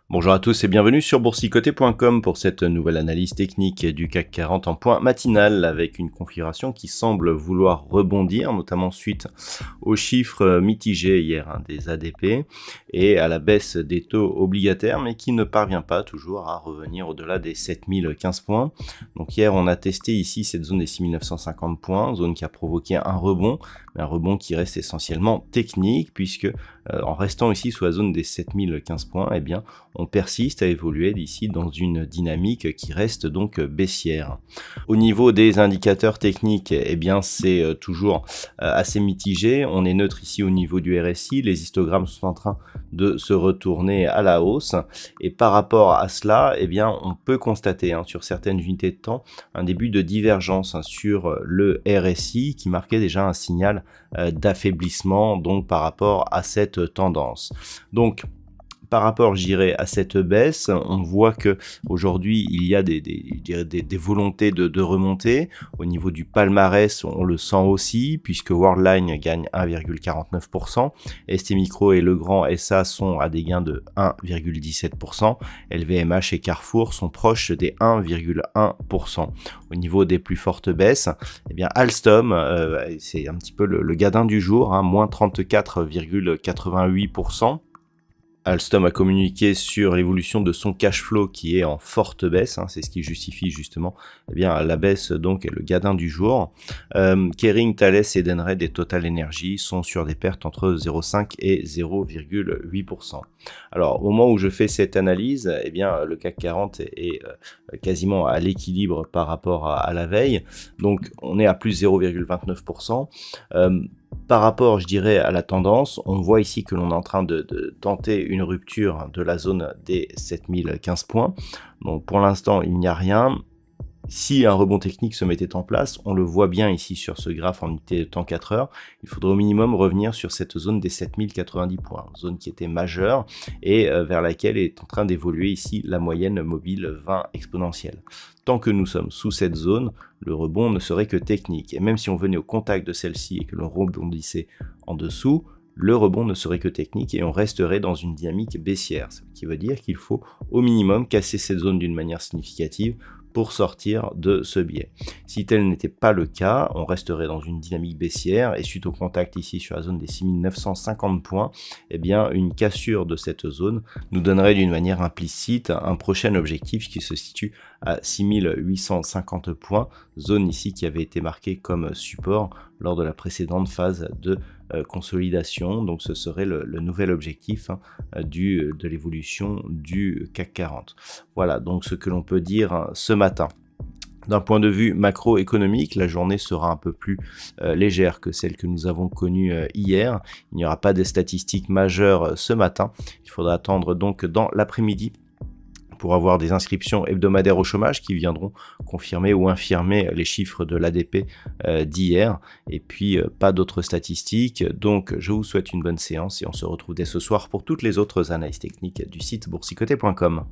Bonjour à tous et bienvenue sur boursicoté.com pour cette nouvelle analyse technique du CAC 40 en point matinal avec une configuration qui semble vouloir rebondir, notamment suite aux chiffres mitigés hier des ADP et à la baisse des taux obligataires, mais qui ne parvient pas toujours à revenir au-delà des 7015 points. Donc hier on a testé ici cette zone des 6950 points, zone qui a provoqué un rebond, mais un rebond qui reste essentiellement technique puisque en restant ici sous la zone des 7015 points, eh bien on persiste à évoluer d'ici dans une dynamique qui reste donc baissière. Au niveau des indicateurs techniques, eh bien c'est toujours assez mitigé. On est neutre ici au niveau du RSI, les histogrammes sont en train de se retourner à la hausse et par rapport à cela, eh bien on peut constater sur certaines unités de temps un début de divergence sur le RSI qui marquait déjà un signal d'affaiblissement donc par rapport à cette tendance. Donc par rapport, je dirais, à cette baisse, on voit que aujourd'hui il y a des volontés de remonter. Au niveau du palmarès, on le sent aussi, puisque Worldline gagne 1,49%, ST Micro et Legrand SA sont à des gains de 1,17%, LVMH et Carrefour sont proches des 1,1%. Au niveau des plus fortes baisses, eh bien Alstom, c'est un petit peu le gadin du jour, moins 34,88%. Alstom a communiqué sur l'évolution de son cash flow qui est en forte baisse, c'est ce qui justifie justement la baisse donc et le gadin du jour. Kering, Thales, Edenred et Total Energy sont sur des pertes entre 0,5 et 0,8%. Alors au moment où je fais cette analyse, le CAC 40 est quasiment à l'équilibre par rapport à la veille, donc on est à plus 0,29%. Par rapport, je dirais, à la tendance, on voit ici que l'on est en train de tenter une rupture de la zone des 7015 points. Donc pour l'instant, il n'y a rien. Si un rebond technique se mettait en place, on le voit bien ici sur ce graphe en unité de temps 4 heures, il faudrait au minimum revenir sur cette zone des 7090 points, zone qui était majeure et vers laquelle est en train d'évoluer ici la moyenne mobile 20 exponentielle. Tant que nous sommes sous cette zone, le rebond ne serait que technique. Et même si on venait au contact de celle-ci et que l'on rebondissait en dessous, le rebond ne serait que technique et on resterait dans une dynamique baissière. Ce qui veut dire qu'il faut au minimum casser cette zone d'une manière significative pour sortir de ce biais. Si tel n'était pas le cas, on resterait dans une dynamique baissière et suite au contact ici sur la zone des 6950 points, une cassure de cette zone nous donnerait d'une manière implicite un prochain objectif qui se situe à 6850 points, zone ici qui avait été marquée comme support lors de la précédente phase de consolidation. Donc ce serait le nouvel objectif de l'évolution du CAC 40. Voilà donc ce que l'on peut dire ce matin. D'un point de vue macroéconomique, la journée sera un peu plus légère que celle que nous avons connue hier. Il n'y aura pas de statistiques majeures ce matin. Il faudra attendre donc dans l'après-midi pour avoir des inscriptions hebdomadaires au chômage qui viendront confirmer ou infirmer les chiffres de l'ADP d'hier. Et puis pas d'autres statistiques. Donc je vous souhaite une bonne séance et on se retrouve dès ce soir pour toutes les autres analyses techniques du site boursicoté.com.